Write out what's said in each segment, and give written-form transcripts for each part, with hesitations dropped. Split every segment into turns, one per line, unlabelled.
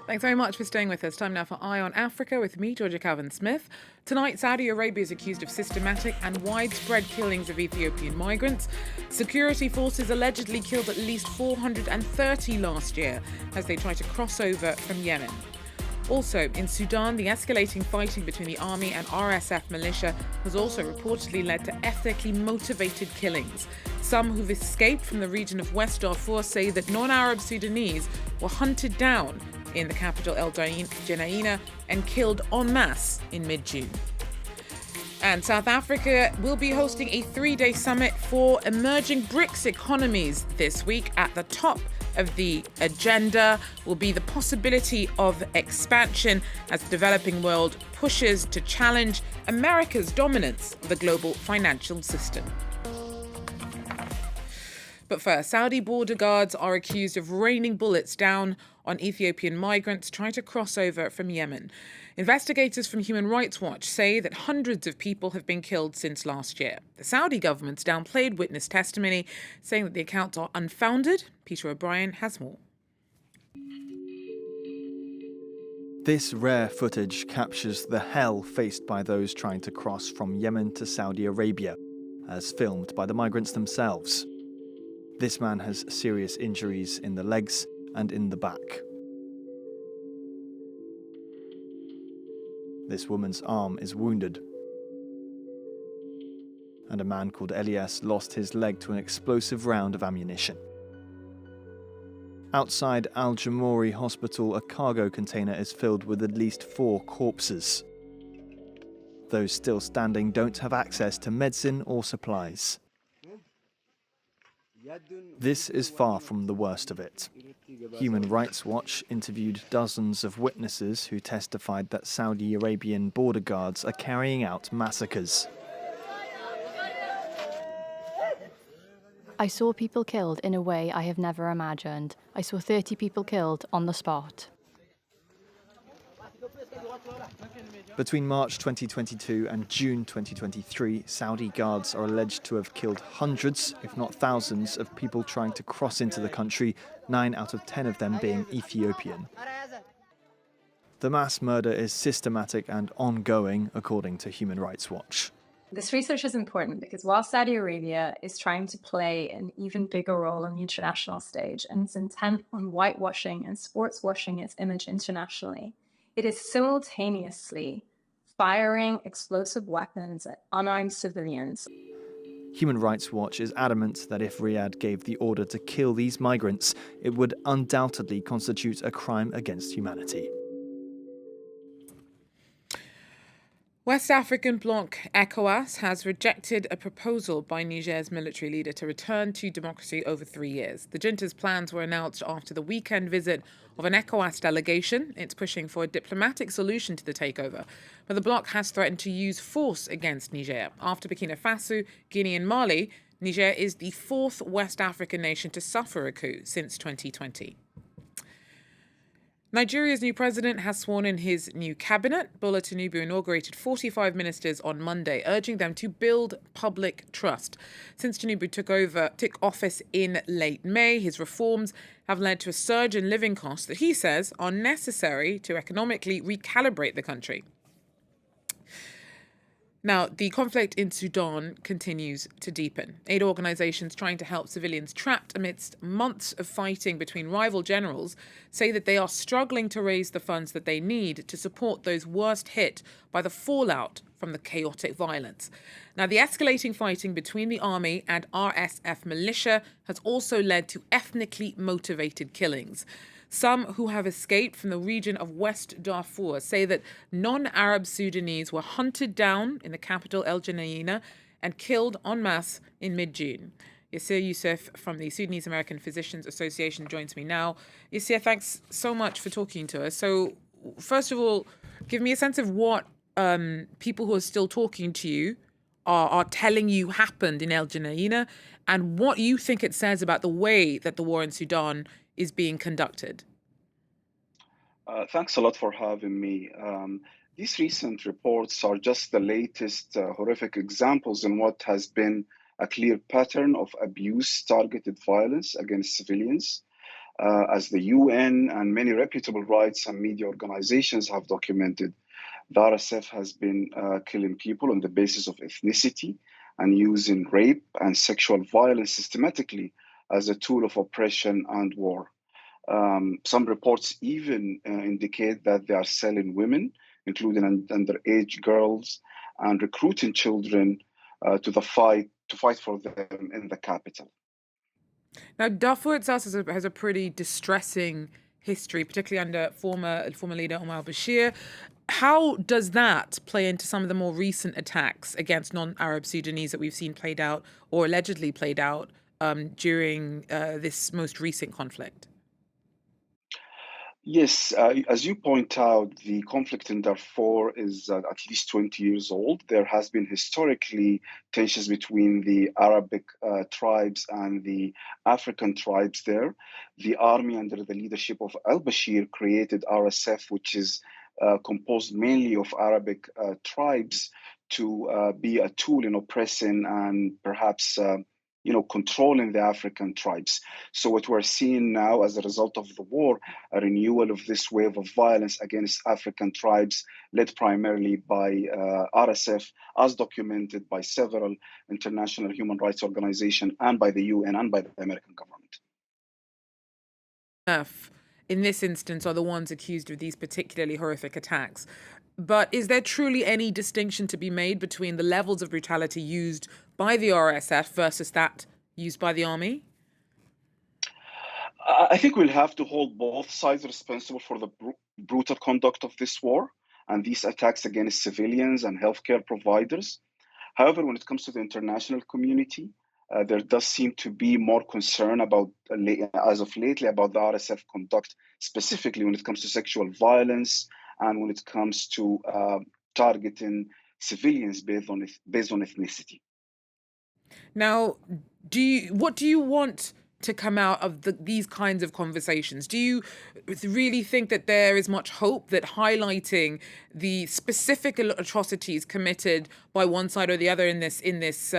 Thanks very much for staying with us. Time now for Eye on Africa with me, Georgia Calvin-Smith. Tonight, Saudi Arabia is accused of systematic and widespread killings of Ethiopian migrants. Security forces allegedly killed at least 430 last year as they try to cross over from Yemen. Also, in Sudan, the escalating fighting between the army and RSF militia has also reportedly led to ethnically motivated killings. Some who've escaped from the region of West Darfur say that non-Arab Sudanese were hunted down in the capital El Geneina and killed en masse in mid-June. And South Africa will be hosting a 3-day summit for emerging BRICS economies this week. At the top of the agenda will be the possibility of expansion as the developing world pushes to challenge America's dominance of the global financial system. But first, Saudi border guards are accused of raining bullets down on Ethiopian migrants trying to cross over from Yemen. Investigators from Human Rights Watch say that hundreds of people have been killed since last year. The Saudi government's downplayed witness testimony, saying that the accounts are unfounded. Peter O'Brien has more.
This rare footage captures the hell faced by those trying to cross from Yemen to Saudi Arabia, as filmed by the migrants themselves. This man has serious injuries in the legs and in the back. This woman's arm is wounded. And a man called Elias lost his leg to an explosive round of ammunition. Outside Al Jamori Hospital, a cargo container is filled with at least 4 corpses. Those still standing don't have access to medicine or supplies. This is far from the worst of it. Human Rights Watch interviewed dozens of witnesses who testified that Saudi Arabian border guards are carrying out massacres.
I saw people killed in a way I have never imagined. I saw 30 people killed on the spot.
Between March 2022 and June 2023, Saudi guards are alleged to have killed hundreds, if not thousands, of people trying to cross into the country, 9 out of 10 of them being Ethiopian. The mass murder is systematic and ongoing, according to Human Rights Watch.
This research is important because while Saudi Arabia is trying to play an even bigger role on the international stage and is intent on whitewashing and sports washing its image internationally, it is simultaneously firing explosive weapons at unarmed civilians.
Human Rights Watch is adamant that if Riyadh gave the order to kill these migrants, it would undoubtedly constitute a crime against humanity.
West African bloc ECOWAS has rejected a proposal by Niger's military leader to return to democracy over 3 years. The junta's plans were announced after the weekend visit of an ECOWAS delegation. It's pushing for a diplomatic solution to the takeover, but the bloc has threatened to use force against Niger. After Burkina Faso, Guinea and Mali, Niger is the 4th West African nation to suffer a coup since 2020. Nigeria's new president has sworn in his new cabinet. Bola Tinubu inaugurated 45 ministers on Monday, urging them to build public trust. Since Tinubu took office in late May, his reforms have led to a surge in living costs that he says are necessary to economically recalibrate the country. Now, the conflict in Sudan continues to deepen. Aid organisations trying to help civilians trapped amidst months of fighting between rival generals say that they are struggling to raise the funds that they need to support those worst hit by the fallout from the chaotic violence. Now, the escalating fighting between the army and RSF militia has also led to ethnically motivated killings. Some who have escaped from the region of West Darfur say that non-Arab Sudanese were hunted down in the capital El Geneina and killed en masse in mid-June. Yasir Youssef from the Sudanese American Physicians Association joins me now. Yasir, thanks so much for talking to us. So, first of all, give me a sense of what people who are still talking to you are telling you happened in El Geneina and what you think it says about the way that the war in Sudan is being conducted.
Thanks a lot for having me. These recent reports are just the latest horrific examples in what has been a clear pattern of abuse, targeted violence against civilians. As the UN and many reputable rights and media organizations have documented, the RSF has been killing people on the basis of ethnicity and using rape and sexual violence systematically as a tool of oppression and war. Some reports even indicate that they are selling women, including underage girls, and recruiting children to fight for them in the capital.
Now, Darfur itself has a pretty distressing history, particularly under former leader Omar al-Bashir. How does that play into some of the more recent attacks against non-Arab Sudanese that we've seen played out or allegedly played out during this most recent conflict?
Yes, as you point out, the conflict in Darfur is at least 20 years old. There has been historically tensions between the Arabic tribes and the African tribes there. The army under the leadership of al-Bashir created RSF, which is composed mainly of Arabic tribes, to be a tool in oppressing and perhaps controlling the African tribes. So what we're seeing now as a result of the war, a renewal of this wave of violence against African tribes, led primarily by RSF, as documented by several international human rights organizations and by the UN and by the American government.
In this instance, are the ones accused of these particularly horrific attacks. But is there truly any distinction to be made between the levels of brutality used by the RSF versus that used by the army?
I think we'll have to hold both sides responsible for the brutal conduct of this war and these attacks against civilians and healthcare providers. However, when it comes to the international community, there does seem to be more concern about, as of lately, about the RSF conduct, specifically when it comes to sexual violence and when it comes to targeting civilians based on ethnicity.
Now, what do you want to come out of these kinds of conversations? Do you really think that there is much hope that highlighting the specific atrocities committed by one side or the other in this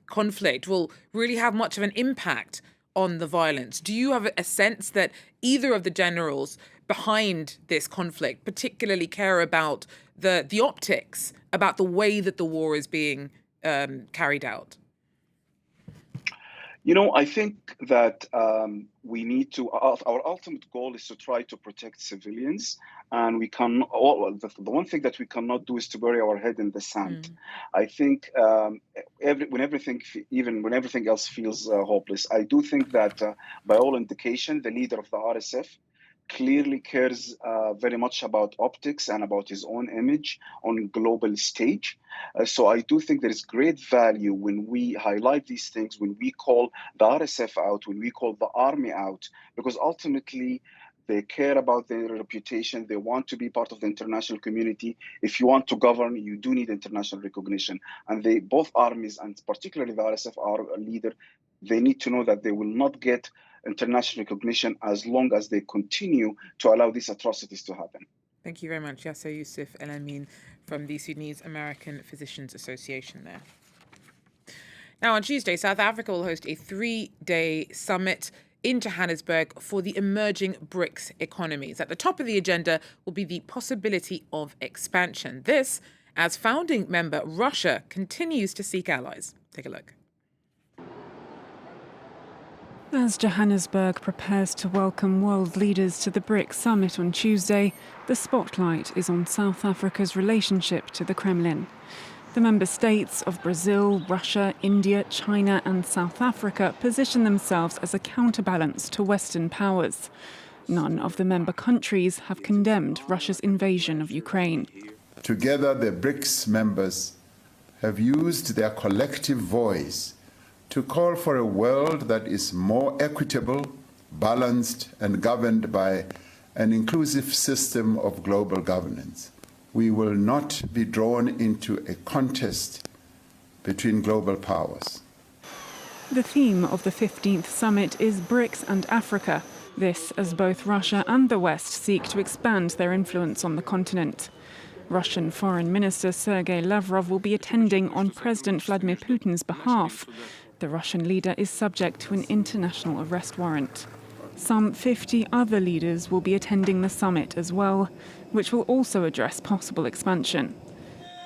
conflict will really have much of an impact on the violence? Do you have a sense that either of the generals behind this conflict particularly care about the optics, about the way that the war is being carried out?
I think that we need to, our ultimate goal is to try to protect civilians. And the one thing that we cannot do is to bury our head in the sand. I think when everything else feels hopeless, I do think that by all indication, the leader of the RSF clearly cares very much about optics and about his own image on global stage. So I do think there is great value when we highlight these things, when we call the RSF out, when we call the army out, because ultimately they care about their reputation. They want to be part of the international community. If you want to govern, you do need international recognition. And both armies, and particularly the RSF, our leader, they need to know that they will not get international recognition as long as they continue to allow these atrocities to happen.
Thank you very much, Yasser Yusuf El Amin from the Sudanese American Physicians Association there. Now, on Tuesday, South Africa will host a 3-day summit in Johannesburg for the emerging BRICS economies. At the top of the agenda will be the possibility of expansion. This, as founding member Russia continues to seek allies. Take a look.
As Johannesburg prepares to welcome world leaders to the BRICS summit on Tuesday, the spotlight is on South Africa's relationship to the Kremlin. The member states of Brazil, Russia, India, China and South Africa position themselves as a counterbalance to Western powers. None of the member countries have condemned Russia's invasion of Ukraine.
Together, the BRICS members have used their collective voice to call for a world that is more equitable, balanced, and governed by an inclusive system of global governance. We will not be drawn into a contest between global powers.
The theme of the 15th summit is BRICS and Africa. This as both Russia and the West seek to expand their influence on the continent. Russian Foreign Minister Sergei Lavrov will be attending on President Vladimir Putin's behalf. The Russian leader is subject to an international arrest warrant. Some 50 other leaders will be attending the summit as well, which will also address possible expansion.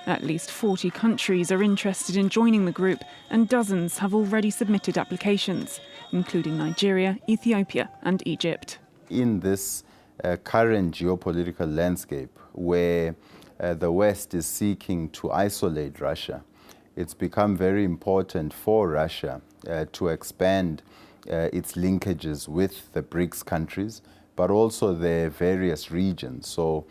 At least 40 countries are interested in joining the group, and dozens have already submitted applications, including Nigeria, Ethiopia and Egypt.
In this current geopolitical landscape, where the West is seeking to isolate Russia, it's become very important for Russia to expand its linkages with the BRICS countries, but also their various regions. So,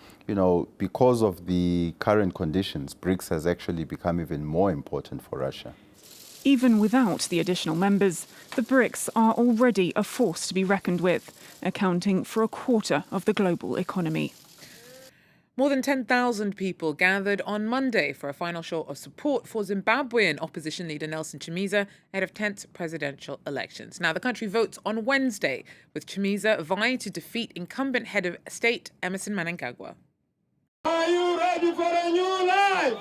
because of the current conditions, BRICS has actually become even more important for Russia.
Even without the additional members, the BRICS are already a force to be reckoned with, accounting for a quarter of the global economy.
More than 10,000 people gathered on Monday for a final show of support for Zimbabwean opposition leader Nelson Chamisa ahead of 10th presidential elections. Now, the country votes on Wednesday, with Chamisa vying to defeat incumbent head of state Emmerson Mnangagwa.
Are you ready for a new life?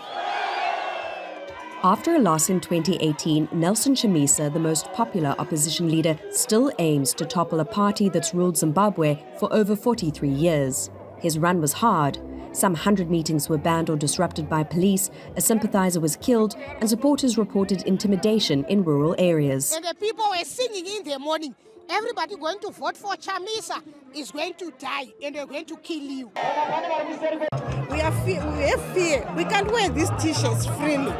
After a loss in 2018, Nelson Chamisa, the most popular opposition leader, still aims to topple a party that's ruled Zimbabwe for over 43 years. His run was hard. Some 100 meetings were banned or disrupted by police, a sympathizer was killed, and supporters reported intimidation in rural areas.
And the people were singing in the morning, everybody going to vote for Chamisa is going to die and they're going to kill you.
We have fear. We can't wear these t-shirts freely.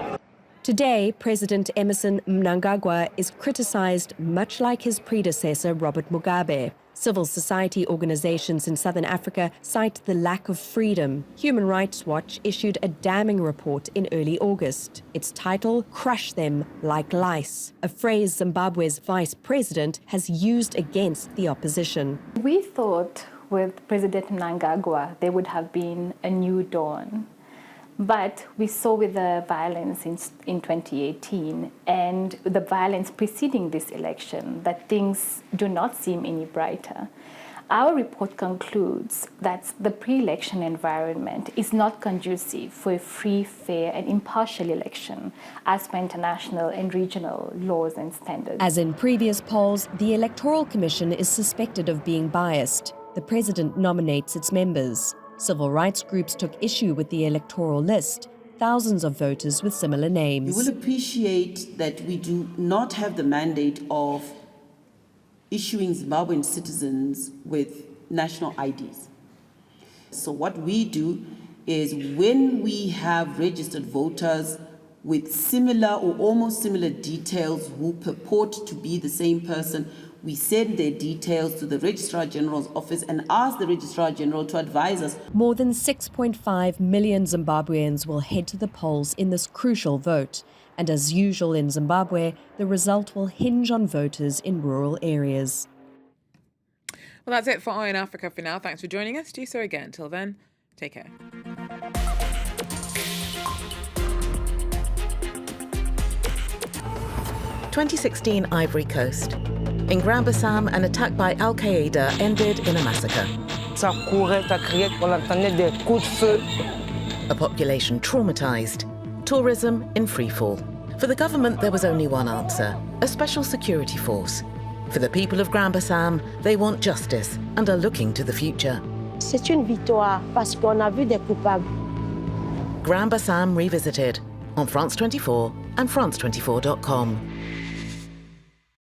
Today, President Emmerson Mnangagwa is criticized much like his predecessor, Robert Mugabe. Civil society organizations in southern Africa cite the lack of freedom. Human Rights Watch issued a damning report in early August. Its title, "Crush Them Like Lice," a phrase Zimbabwe's vice president has used against the opposition.
We thought with President Mnangagwa there would have been a new dawn. But we saw with the violence in 2018 and the violence preceding this election that things do not seem any brighter. Our report concludes that the pre-election environment is not conducive for a free, fair and impartial election as per international and regional laws and standards.
As in previous polls, the Electoral Commission is suspected of being biased. The president nominates its members. Civil rights groups took issue with the electoral list, thousands of voters with similar names.
You will appreciate that we do not have the mandate of issuing Zimbabwean citizens with national IDs. So what we do is when we have registered voters with similar or almost similar details who purport to be the same person, we send their details to the Registrar General's office and ask the Registrar General to advise us.
More than 6.5 million Zimbabweans will head to the polls in this crucial vote. And as usual in Zimbabwe, the result will hinge on voters in rural areas.
Well, that's it for Eye on Africa for now. Thanks for joining us. Do so again. Until then, take care.
(2016) Ivory Coast. In Grand-Bassam, an attack by Al-Qaeda ended in a massacre. A population traumatized. Tourism in freefall. For the government, there was only one answer: a special security force. For the people of Grand-Bassam, they want justice and are looking to the future.
C'est une victoire parce qu'on a vu des coupables.
Grand-Bassam Revisited on France 24 and France24.com.